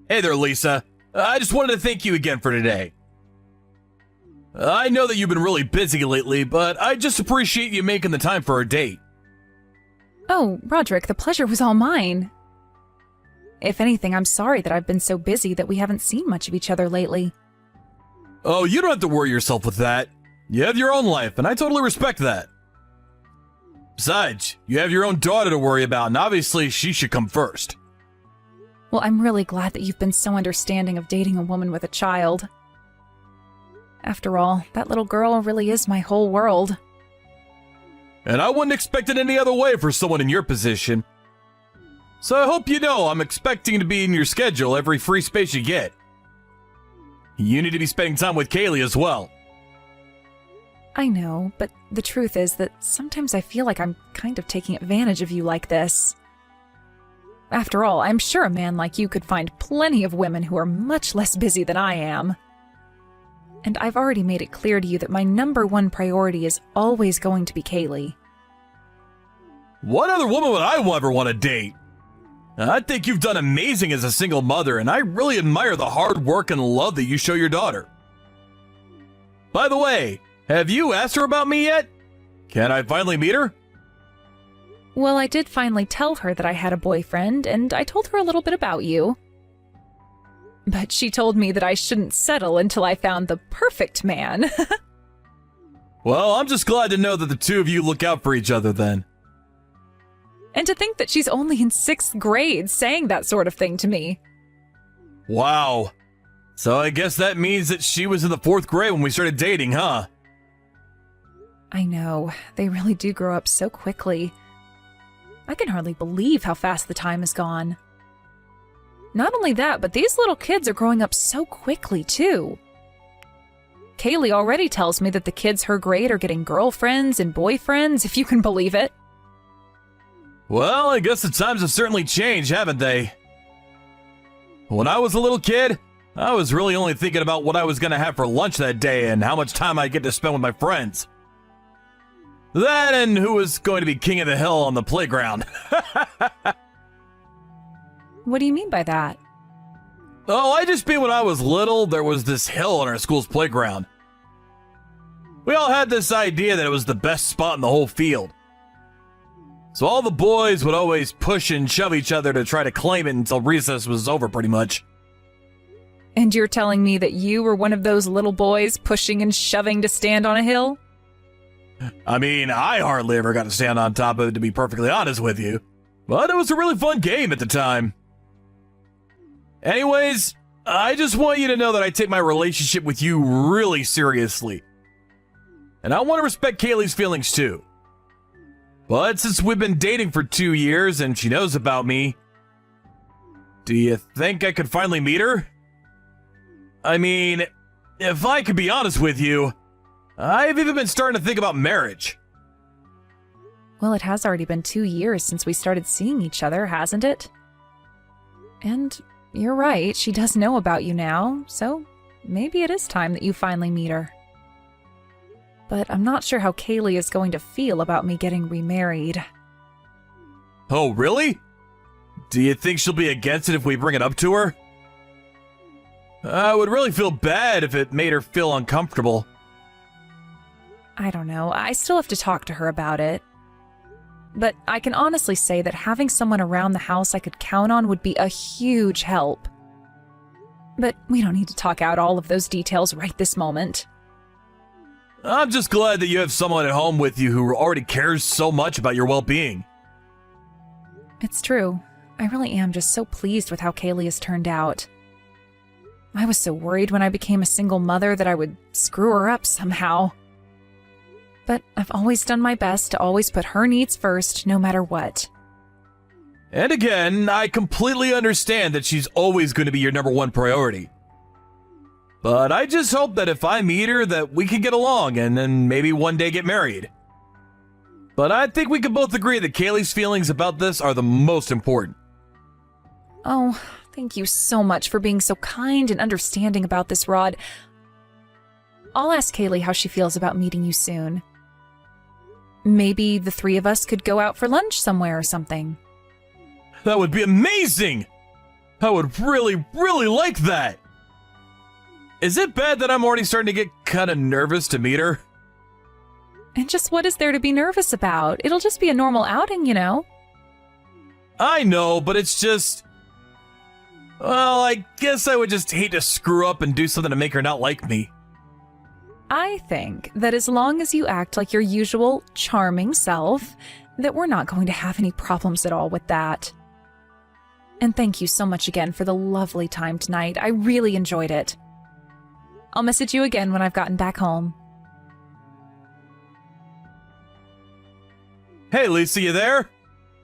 Hey there, Lisa. I just wanted to thank you again for today. I know that you've been really busy lately, but I just appreciate you making the time for our date. Oh, Roderick, the pleasure was all mine. If anything, I'm sorry that I've been so busy that we haven't seen much of each other lately. Oh, you don't have to worry yourself with that. You have your own life, and I totally respect that. Besides, you have your own daughter to worry about, and obviously she should come first. Well, I'm really glad that you've been so understanding of dating a woman with a child. After all, that little girl really is my whole world. And I wouldn't expect it any other way for someone in your position. So I hope you know I'm expecting to be in your schedule every free space you get. You need to be spending time with Kaylee as well. I know, but the truth is that sometimes I feel like I'm kind of taking advantage of you like this. After all, I'm sure a man like you could find plenty of women who are much less busy than I am. And I've already made it clear to you that my #1 priority is always going to be Kaylee. What other woman would I ever want to date? I think you've done amazing as a single mother, and I really admire the hard work and love that you show your daughter. By the way, have you asked her about me yet? Can I finally meet her? Well, I did finally tell her that I had a boyfriend, and I told her a little bit about you. But she told me that I shouldn't settle until I found the perfect man. Well, I'm just glad to know that the two of you look out for each other then. And to think that she's only in 6th grade saying that sort of thing to me. Wow. So I guess that means that she was in the 4th grade when we started dating, huh? I know, they really do grow up so quickly. I can hardly believe how fast the time has gone. Not only that, but these little kids are growing up so quickly, too. Kaylee already tells me that the kids her grade are getting girlfriends and boyfriends, if you can believe it. Well, I guess the times have certainly changed, haven't they? When I was a little kid, I was really only thinking about what I was going to have for lunch that day and how much time I'd get to spend with my friends. That and who was going to be king of the hill on the playground. What do you mean by that? Oh, I just mean when I was little, there was this hill on our school's playground. We all had this idea that it was the best spot in the whole field. So all the boys would always push and shove each other to try to claim it until recess was over, pretty much. And you're telling me that you were one of those little boys pushing and shoving to stand on a hill? I mean, I hardly ever got to stand on top of it, to be perfectly honest with you. But it was a really fun game at the time. Anyways, I just want you to know that I take my relationship with you really seriously. And I want to respect Kaylee's feelings too. But since we've been dating for 2 years and she knows about me, do you think I could finally meet her? I mean, if I could be honest with you, I've even been starting to think about marriage. Well, it has already been 2 years since we started seeing each other, hasn't it? And you're right, she does know about you now, so maybe it is time that you finally meet her. But I'm not sure how Kaylee is going to feel about me getting remarried. Oh, really? Do you think she'll be against it if we bring it up to her? I would really feel bad if it made her feel uncomfortable. I don't know, I still have to talk to her about it. But I can honestly say that having someone around the house I could count on would be a huge help. But we don't need to talk out all of those details right this moment. I'm just glad that you have someone at home with you who already cares so much about your well-being. It's true. I really am just so pleased with how Kaylee has turned out. I was so worried when I became a single mother that I would screw her up somehow. But I've always done my best to always put her needs first, no matter what. And again, I completely understand that she's always going to be your #1 priority. But I just hope that if I meet her that we can get along and then maybe one day get married. But I think we can both agree that Kaylee's feelings about this are the most important. Oh, thank you so much for being so kind and understanding about this, Rod. I'll ask Kaylee how she feels about meeting you soon. Maybe the 3 of us could go out for lunch somewhere or something. That would be amazing! I would really, really like that. Is it bad that I'm already starting to get kind of nervous to meet her? And just what is there to be nervous about? It'll just be a normal outing, you know. I know, but it's just... Well, I guess I would just hate to screw up and do something to make her not like me. I think that as long as you act like your usual charming self, that we're not going to have any problems at all with that. And thank you so much again for the lovely time tonight. I really enjoyed it. I'll message you again when I've gotten back home. Hey, Lisa, you there?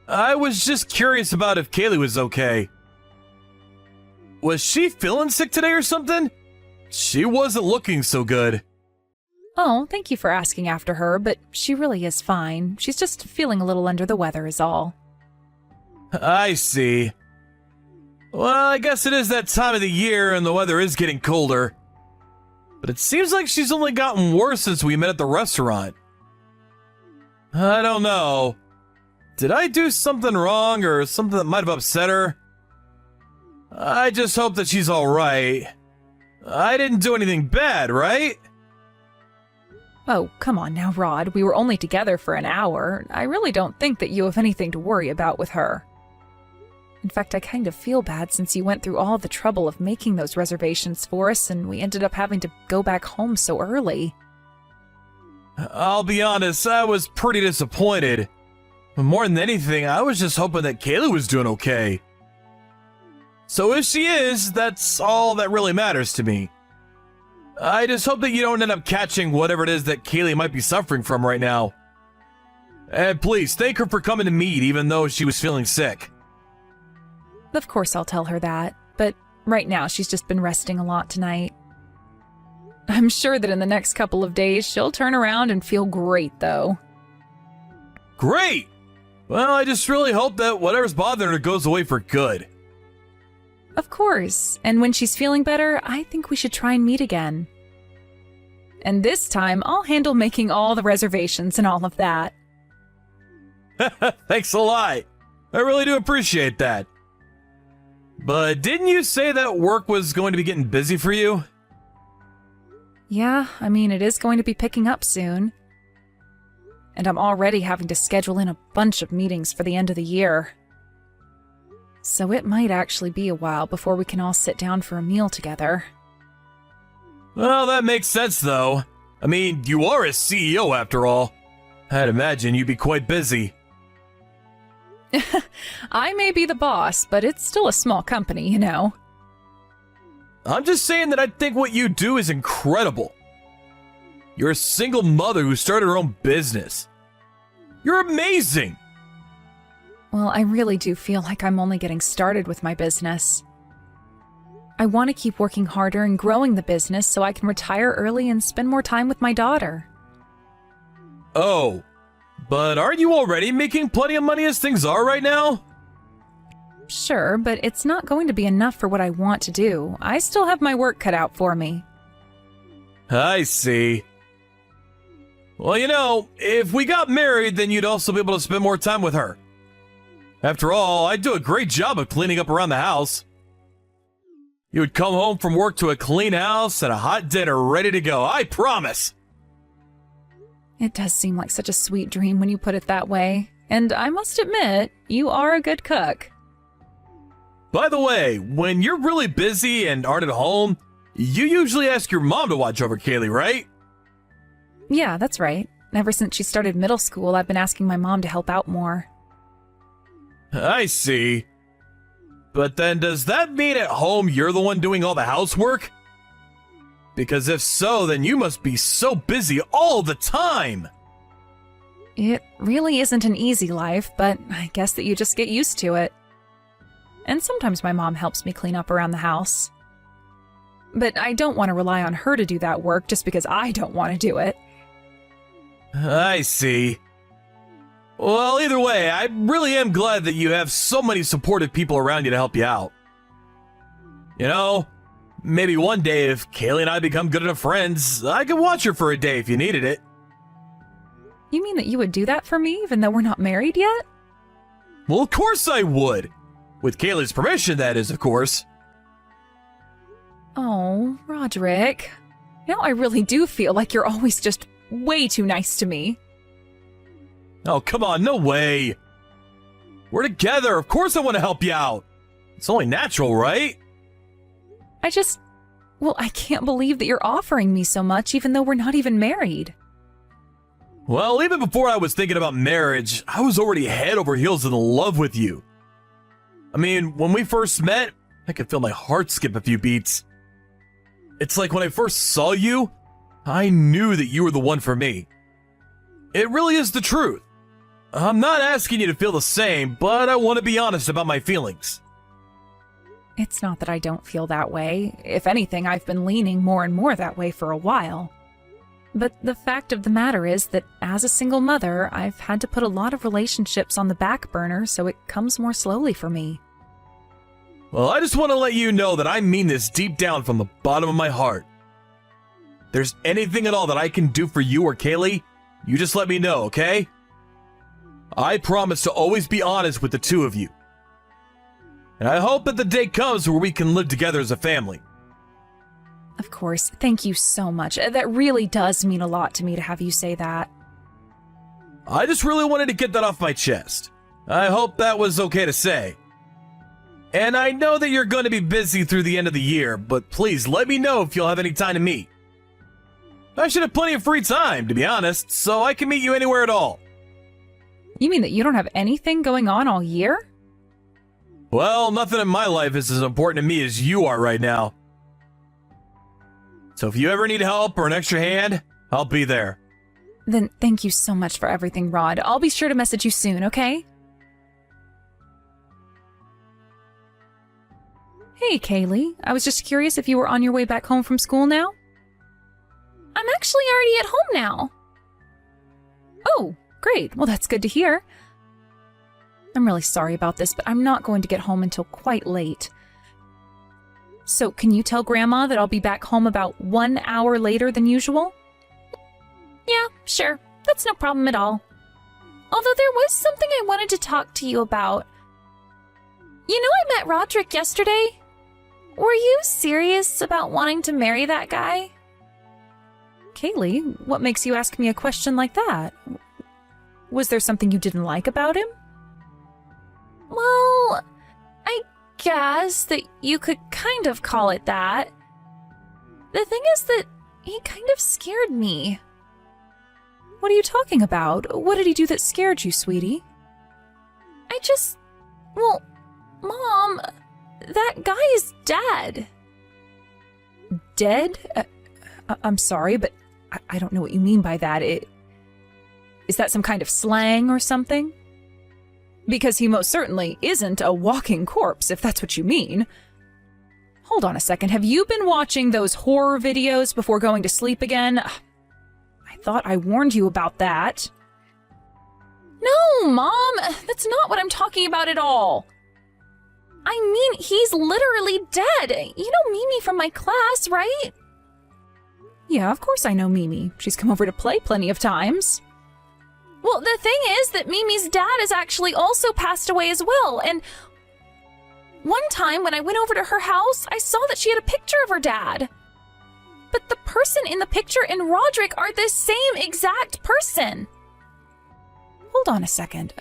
I was just curious about if Kaylee was okay. Was she feeling sick today or something? She wasn't looking so good. Oh, thank you for asking after her, but she really is fine. She's just feeling a little under the weather is all. I see. Well, I guess it is that time of the year and the weather is getting colder. But it seems like she's only gotten worse since we met at the restaurant. I don't know. Did I do something wrong or something that might have upset her? I just hope that she's alright. I didn't do anything bad, right? Oh, come on now, Rod. We were only together for an hour. I really don't think that you have anything to worry about with her. In fact, I kind of feel bad since you went through all the trouble of making those reservations for us and we ended up having to go back home so early. I'll be honest, I was pretty disappointed. More than anything, I was just hoping that Kaylee was doing okay. So if she is, that's all that really matters to me. I just hope that you don't end up catching whatever it is that Kaylee might be suffering from right now. And please, thank her for coming to meet even though she was feeling sick. Of course I'll tell her that, but right now she's just been resting a lot tonight. I'm sure that in the next couple of days she'll turn around and feel great, though. Great! Well, I just really hope that whatever's bothering her goes away for good. Of course, and when she's feeling better, I think we should try and meet again. And this time, I'll handle making all the reservations and all of that. Thanks a lot. I really do appreciate that. But didn't you say that work was going to be getting busy for you? Yeah, I mean, it is going to be picking up soon. And I'm already having to schedule in a bunch of meetings for the end of the year. So it might actually be a while before we can all sit down for a meal together. Well, that makes sense, though. I mean, you are a CEO after all. I'd imagine you'd be quite busy. I may be the boss, but it's still a small company, you know. I'm just saying that I think what you do is incredible. You're a single mother who started her own business. You're amazing! Well, I really do feel like I'm only getting started with my business. I want to keep working harder and growing the business so I can retire early and spend more time with my daughter. Oh, but aren't you already making plenty of money as things are right now? Sure, but it's not going to be enough for what I want to do. I still have my work cut out for me. I see. Well, you know, if we got married, then you'd also be able to spend more time with her. After all, I do a great job of cleaning up around the house. You would come home from work to a clean house and a hot dinner ready to go, I promise. It does seem like such a sweet dream when you put it that way. And I must admit, you are a good cook. By the way, when you're really busy and aren't at home, you usually ask your mom to watch over Kaylee, right? Yeah, that's right. Ever since she started middle school, I've been asking my mom to help out more. I see. But then does that mean at home you're the one doing all the housework? Because if so, then you must be so busy all the time. It really isn't an easy life, but I guess that you just get used to it. And sometimes my mom helps me clean up around the house. But I don't want to rely on her to do that work just because I don't want to do it. I see. Well, either way, I really am glad that you have so many supportive people around you to help you out. You know, maybe one day if Kaylee and I become good enough friends, I could watch her for a day if you needed it. You mean that you would do that for me even though we're not married yet? Well, of course I would. With Kaylee's permission, that is, of course. Oh, Roderick. Now I really do feel like you're always just way too nice to me. Oh, come on, no way. We're together, of course I want to help you out. It's only natural, right? I can't believe that you're offering me so much even though we're not even married. Well, even before I was thinking about marriage, I was already head over heels in love with you. I mean, when we first met, I could feel my heart skip a few beats. It's like when I first saw you, I knew that you were the one for me. It really is the truth. I'm not asking you to feel the same, but I want to be honest about my feelings. It's not that I don't feel that way. If anything, I've been leaning more and more that way for a while. But the fact of the matter is that as a single mother, I've had to put a lot of relationships on the back burner, so it comes more slowly for me. Well, I just want to let you know that I mean this deep down from the bottom of my heart. If there's anything at all that I can do for you or Kaylee, you just let me know, okay? I promise to always be honest with the two of you. And I hope that the day comes where we can live together as a family. Of course, thank you so much. That really does mean a lot to me to have you say that. I just really wanted to get that off my chest. I hope that was okay to say. And I know that you're going to be busy through the end of the year, but please let me know if you'll have any time to meet. I should have plenty of free time, to be honest, so I can meet you anywhere at all. You mean that you don't have anything going on all year? Well, nothing in my life is as important to me as you are right now. So if you ever need help or an extra hand, I'll be there. Then thank you so much for everything, Rod. I'll be sure to message you soon, okay? Hey, Kaylee. I was just curious if you were on your way back home from school now? I'm actually already at home now. Oh, great. Well, that's good to hear. I'm really sorry about this, but I'm not going to get home until quite late. So, can you tell Grandma that I'll be back home about 1 hour later than usual? Yeah, sure. That's no problem at all. Although there was something I wanted to talk to you about. You know, I met Roderick yesterday. Were you serious about wanting to marry that guy? Kaylee, what makes you ask me a question like that? Was there something you didn't like about him? Well, I guess that you could kind of call it that. The thing is that he kind of scared me. What are you talking about? What did he do that scared you, sweetie? Well, Mom, that guy is dead. Dead? I'm sorry, but I don't know what you mean by that. Is that some kind of slang or something? Because he most certainly isn't a walking corpse, if that's what you mean. Hold on a second. Have you been watching those horror videos before going to sleep again? I thought I warned you about that. No, Mom, that's not what I'm talking about at all. I mean, he's literally dead. You know Mimi from my class, right? Yeah, of course I know Mimi. She's come over to play plenty of times. Well, the thing is that Mimi's dad has actually also passed away as well, and one time when I went over to her house, I saw that she had a picture of her dad. But the person in the picture and Roderick are the same exact person. Hold on a second.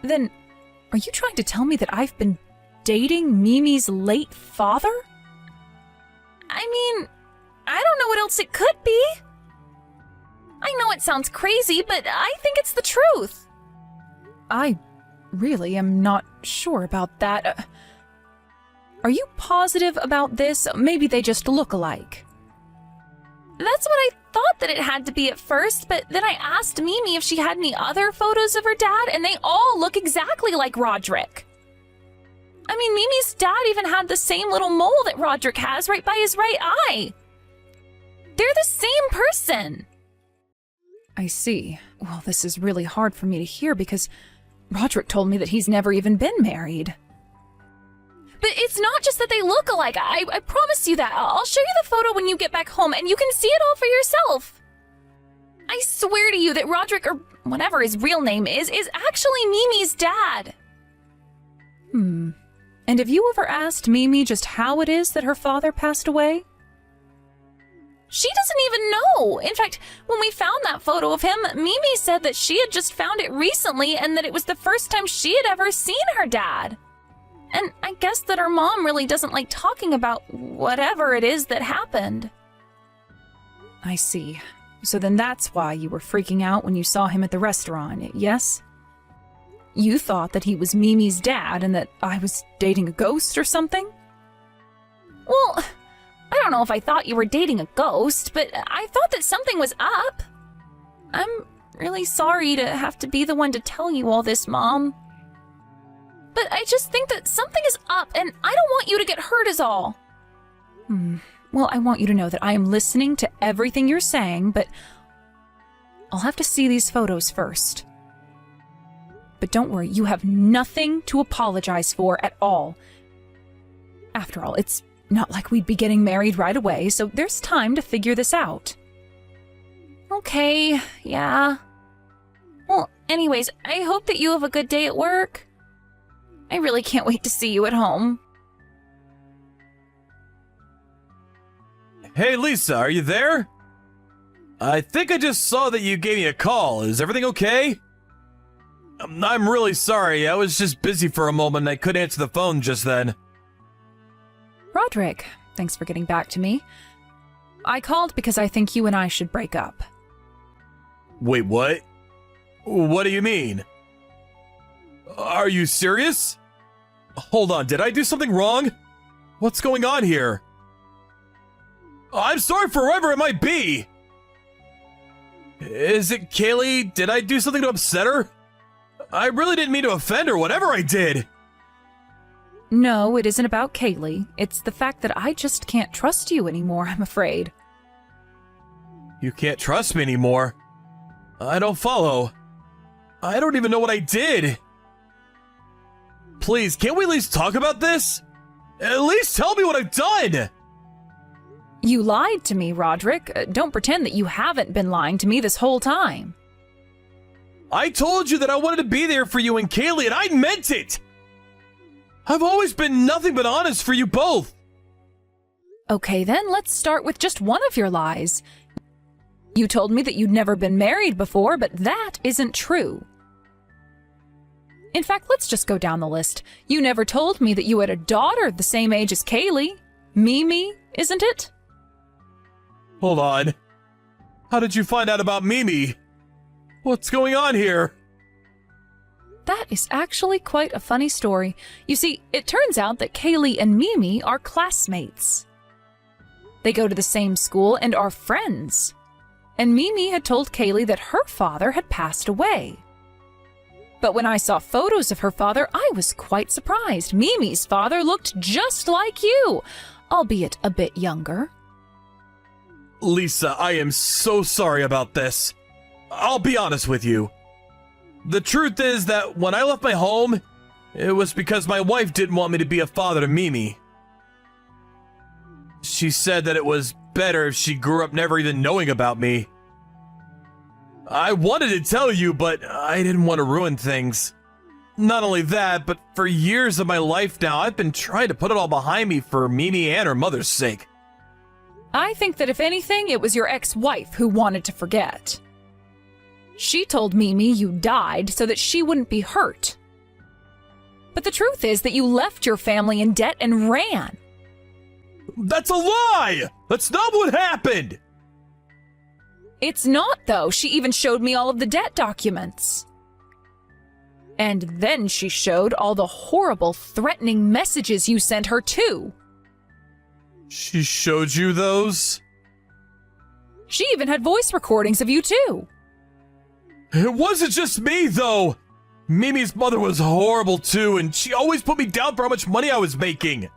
Then, are you trying to tell me that I've been dating Mimi's late father? I mean, I don't know what else it could be. I know it sounds crazy, but I think it's the truth. I really am not sure about that. Are you positive about this? Maybe they just look alike. That's what I thought that it had to be at first, but then I asked Mimi if she had any other photos of her dad, and they all look exactly like Roderick. I mean, Mimi's dad even had the same little mole that Roderick has right by his right eye. They're the same person. I see. Well, this is really hard for me to hear because Roderick told me that he's never even been married. But it's not just that they look alike. I promise you that. I'll show you the photo when you get back home and you can see it all for yourself. I swear to you that Roderick, or whatever his real name is actually Mimi's dad. And And have you ever asked Mimi just how it is that her father passed away? She doesn't even know. In fact, when we found that photo of him, Mimi said that she had just found it recently and that it was the first time she had ever seen her dad. And I guess that her mom really doesn't like talking about whatever it is that happened. I see. So then that's why you were freaking out when you saw him at the restaurant, yes? You thought that he was Mimi's dad and that I was dating a ghost or something? Well, I don't know if I thought you were dating a ghost, but I thought that something was up. I'm really sorry to have to be the one to tell you all this, Mom. But I just think that something is up, and I don't want you to get hurt is all. Well, I want you to know that I am listening to everything you're saying, but I'll have to see these photos first. But don't worry, you have nothing to apologize for at all. After all, it's not like we'd be getting married right away, so there's time to figure this out. Okay, yeah. Well, anyways, I hope that you have a good day at work. I really can't wait to see you at home. Hey, Lisa, are you there? I think I just saw that you gave me a call. Is everything okay? I'm really sorry. I was just busy for a moment and I couldn't answer the phone just then. Roderick, thanks for getting back to me. I called because I think you and I should break up. Wait, what? What do you mean? Are you serious? Hold on, did I do something wrong? What's going on here? I'm sorry for whoever it might be! Is it Kaylee? Did I do something to upset her? I really didn't mean to offend her, whatever I did! No, it isn't about Kaylee. It's the fact that I just can't trust you anymore, I'm afraid. You can't trust me anymore? I don't follow. I don't even know what I did. Please, can't we at least talk about this? At least tell me what I've done! You lied to me, Roderick. Don't pretend that you haven't been lying to me this whole time. I told you that I wanted to be there for you and Kaylee, and I meant it! I've always been nothing but honest for you both! Okay then, let's start with just one of your lies. You told me that you'd never been married before, but that isn't true. In fact, let's just go down the list. You never told me that you had a daughter the same age as Kaylee. Mimi, isn't it? Hold on. How did you find out about Mimi? What's going on here? That is actually quite a funny story. You see, it turns out that Kaylee and Mimi are classmates. They go to the same school and are friends. And Mimi had told Kaylee that her father had passed away. But when I saw photos of her father, I was quite surprised. Mimi's father looked just like you, albeit a bit younger. Lisa, I am so sorry about this. I'll be honest with you. The truth is that when I left my home, it was because my wife didn't want me to be a father to Mimi. She said that it was better if she grew up never even knowing about me. I wanted to tell you, but I didn't want to ruin things. Not only that, but for years of my life now, I've been trying to put it all behind me for Mimi and her mother's sake. I think that if anything, it was your ex-wife who wanted to forget. She told Mimi you died so that she wouldn't be hurt. But the truth is that you left your family in debt and ran. That's a lie! That's not what happened! It's not, though. She even showed me all of the debt documents. And then she showed all the horrible, threatening messages you sent her, too. She showed you those? She even had voice recordings of you, too. It wasn't just me, though! Mimi's mother was horrible, too, and she always put me down for how much money I was making.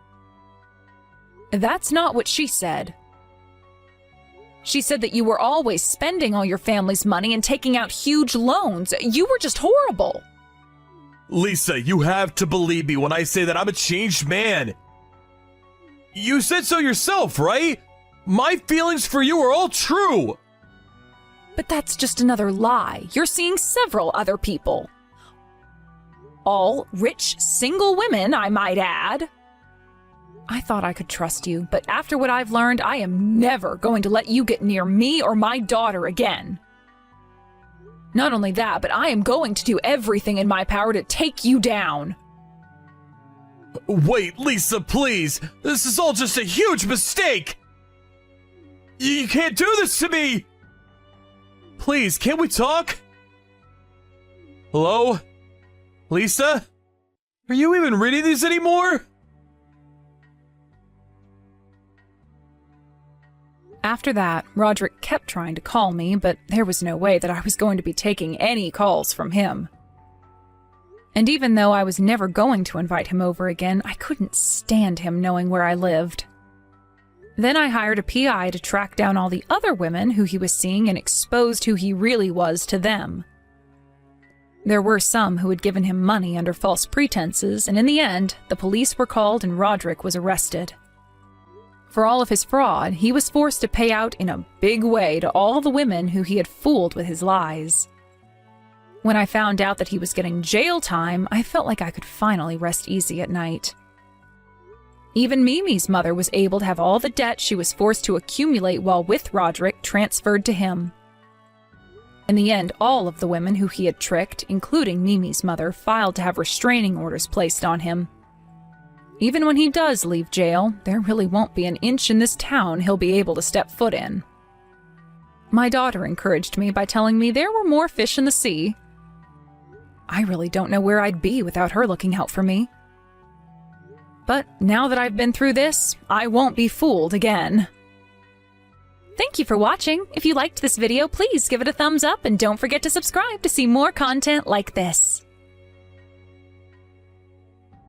That's not what she said. She said that you were always spending all your family's money and taking out huge loans. You were just horrible. Lisa, you have to believe me when I say that I'm a changed man. You said so yourself, right? My feelings for you are all true. But that's just another lie. You're seeing several other people. All rich, single women, I might add. I thought I could trust you, but after what I've learned, I am never going to let you get near me or my daughter again. Not only that, but I am going to do everything in my power to take you down. Wait, Lisa, please! This is all just a huge mistake! You can't do this to me! Please, can't we talk? Hello? Lisa? Are you even reading these anymore? After that, Roderick kept trying to call me, but there was no way that I was going to be taking any calls from him. And even though I was never going to invite him over again, I couldn't stand him knowing where I lived. Then I hired a PI to track down all the other women who he was seeing and exposed who he really was to them. There were some who had given him money under false pretenses, and in the end, the police were called and Roderick was arrested. For all of his fraud, he was forced to pay out in a big way to all the women who he had fooled with his lies. When I found out that he was getting jail time, I felt like I could finally rest easy at night. Even Mimi's mother was able to have all the debt she was forced to accumulate while with Roderick transferred to him. In the end, all of the women who he had tricked, including Mimi's mother, filed to have restraining orders placed on him. Even when he does leave jail, there really won't be an inch in this town he'll be able to step foot in. My daughter encouraged me by telling me there were more fish in the sea. I really don't know where I'd be without her looking out for me. But now that I've been through this, I won't be fooled again. Thank you for watching. If you liked this video, please give it a thumbs up and don't forget to subscribe to see more content like this.